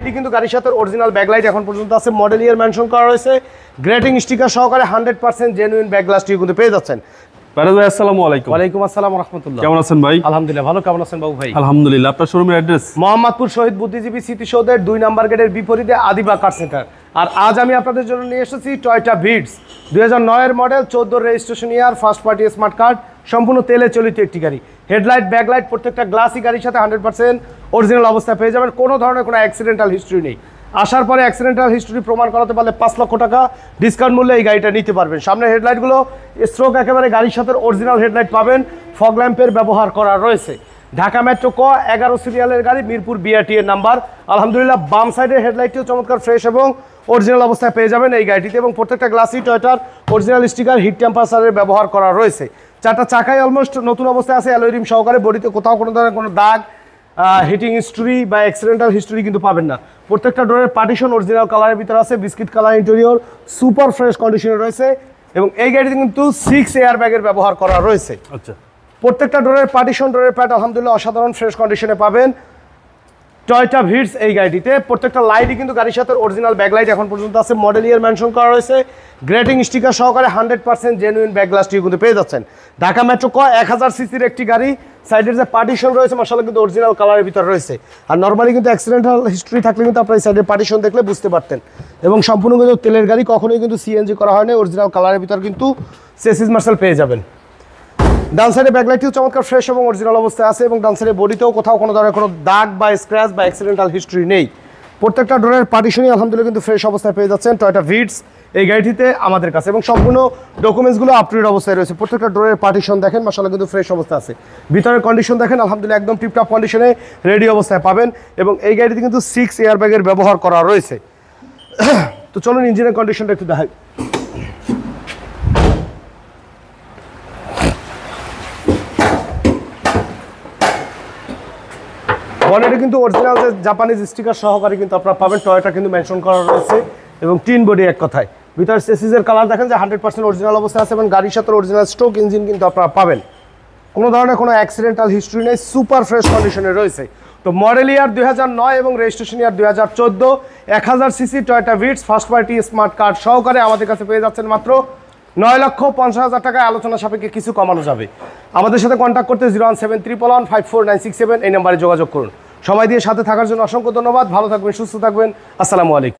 লাইটই কিন্তু গাড়ির সাথে অরিজিনাল ব্যাকলাইট এখন পর্যন্ত আছে, মডেল ইয়ার মেনশন করা রয়েছে, গ্রেটিং স্টিকার সহকারে 100% জেনুইন ব্যাক গ্লাসটি কিন্তু পেয়ে যাচ্ছেন। আসসালামু আলাইকুম। ওয়ালাইকুম আসসালাম ওয়া রাহমাতুল্লাহ। কেমন আছেন ভাই? আলহামদুলিল্লাহ ভালো, কেমন আছেন বাবু ভাই? আলহামদুলিল্লাহ। আপনার শোরুমের অ্যাড্রেস? মোহাম্মদপুর শহীদ বুদ্ধিজীবী স্মৃতিসৌধের 2 নম্বর গেটের বিপরীতে আদিবা কার সেন্টার। আর আজ আমি আপনাদের জন্য নিয়ে এসেছি টয়োটা ভিটস 2009 এর মডেল, 14 রেজিস্ট্রেশন ইয়ার, ফার্স্ট পার্টি স্মার্ট কার্ড, সম্পূর্ণ তেলে চালিত একটি গাড়ি। হেডলাইট ব্যাকলাইট প্রত্যেকটা গ্লাসই গাড়ির সাথে 100% অরিজিনাল অবস্থায় পেয়ে যাবেন। কোনো ধরনের কোনো অ্যাক্সিডেন্টাল হিস্ট্রি নেই। আসার পরে অ্যাক্সিডেন্টাল হিস্ট্রি প্রমাণ করাতে পারলে 5 লক্ষ টাকা ডিসকাউন্ট মূল্যে এই গাড়িটা নিতে পারবেন। সামনের হেডলাইটগুলো স্ট্রোক একেবারে গাড়ির সাথে অরিজিনাল হেডলাইট পাবেন, ফগ ল্যাম্পের ব্যবহার করা রয়েছে। ঢাকা মেট্রো ক 11 সিরিয়ালের গাড়ি, মিরপুর বিআরটি এর নাম্বার। আলহামদুলিল্লাহ বাম সাইডের হেডলাইটটিও চমৎকার ফ্রেশ এবং অরিজিনাল অবস্থায় পেয়ে যাবেন এই গাড়িটিতে, এবং প্রত্যেকটা গ্লাসই টয়োটার অরিজিনাল স্টিকার হিট টেম্পারেচারের ব্যবহার করা রয়েছে। চারটা চাকাই অলমোস্ট নতুন অবস্থায় আছে, অ্যালয় রিম সহকারে। বডিতে কোথাও কোনো ধরনের কোনো দাগ, হিটিং হিস্ট্রি বা অ্যাক্সিডেন্টাল হিস্ট্রি কিন্তু পাবেন না। প্রত্যেকটা ডোরের পার্টিশন অরিজিনাল কালারের ভিতরে আছে, biscuit colour interior, super fresh কন্ডিশনে রয়েছে, এবং এই গাড়িতে কিন্তু 6 এয়ার ব্যাগের ব্যবহার করা রয়েছে। আচ্ছা, প্রত্যেকটা ডোরের পার্টিশন, ডোরের প্যাড আলহামদুলিল্লাহ অসাধারণ ফ্রেশ কন্ডিশনে পাবেন টয়োটা ভিটস এই গাড়িটিতে। প্রত্যেকটা লাইটই কিন্তু গাড়ির সাথে অরিজিনাল ব্যাকলাইট এখন পর্যন্ত আছে, মডেল ইয়ার মেনশন করা রয়েছে, গ্রেটিং স্টিকার সহকারে 100% জেনুইন ব্যাক গ্লাসটি কিন্তু পেয়ে যাচ্ছেন। ঢাকা মেট্রো ক 1000 সিসির একটি গাড়ি, সাইডের যে পার্টিশন রয়েছে মাশাআল্লাহ কিন্তু অরিজিনাল কালারের ভিতরে রয়েছে। আর নর্মালি কিন্তু অ্যাক্সিডেন্টাল হিস্ট্রি থাকলে কিন্তু আপনার এই সাইডের পার্টিশন দেখলে বুঝতে পারতেন। এবং সম্পূর্ণ কিন্তু তেলের গাড়ি, কখনোই কিন্তু সিএনজি করা হয়নি, অরিজিনাল কালারের ভিতর কিন্তু চেসিস মার্শাল পেয়ে যাবেন। ডান সাইডে ব্যাকলাইটটিও চমৎকার ফ্রেশ এবং অরিজিনাল অবস্থায় আছে, এবং ডান সাইডে বডিতেও কোথাও কোনো ধরনের কোনো দাগ বা স্ক্র্যাচ বা অ্যাক্সিডেন্টাল হিস্ট্রি নেই। প্রত্যেকটা ডোরের পার্টিশনই আলহামদুলিল্লাহ কিন্তু ফ্রেশ অবস্থায় পেয়ে যাচ্ছেন টয়োটা ভিটস এই গাড়িটিতে আমাদের কাছে, এবং সম্পূর্ণ ডকুমেন্টসগুলো আপ টু ডেট অবস্থায় রয়েছে। প্রত্যেকটা ডোরের পার্টিশন দেখেন মাশাআল্লাহ কিন্তু ফ্রেশ অবস্থা আছে। ভিতরের কন্ডিশন দেখেন আলহামদুলিল্লাহ একদম টিপটপ কন্ডিশনে রেডি অবস্থায় পাবেন, এবং এই গাড়িতে কিন্তু 6 এয়ার ব্যাগের ব্যবহার করা রয়েছে। তো চলুন ইঞ্জিনের কন্ডিশনটা একটু দেখাই। বনেটে কিন্তু অরিজিনাল যে জাপানিজ স্টিকার সহকারে কিন্তু আপনারা পাবেন, টয়োটা কিন্তু মেনশন করা রয়েছে, এবং টিন বডি এক কথায়। ভিতরে চেসিসের কালার দেখেন যে 100% অরিজিনাল অবস্থায় আছে, এবং গাড়ির সাথে অরিজিনাল স্ট্রোক ইঞ্জিন কিন্তু আপনারা পাবেন। কোনো ধরনের কোনো অ্যাক্সিডেন্টাল হিস্ট্রি নেই, সুপার ফ্রেশ কন্ডিশনে রয়েছে। তো মডেল ইয়ার 2009 এবং রেজিস্ট্রেশন ইয়ার 2014, 1000 CC Toyota Vitz first party smart card সহকারে আমাদের কাছে পেয়ে যাচ্ছেন মাত্র 9,50,000 টাকায়। আলোচনা সাপেক্ষে কিছু কমানো যাবে। আমাদের সাথে কন্ট্যাক্ট করতে 01731154967 এই নাম্বারে যোগাযোগ করুন। সময় দিয়ে সাথে থাকার জন্য অসংখ্য ধন্যবাদ। ভালো থাকবেন, সুস্থ থাকবেন। আসসালামু আলাইকুম।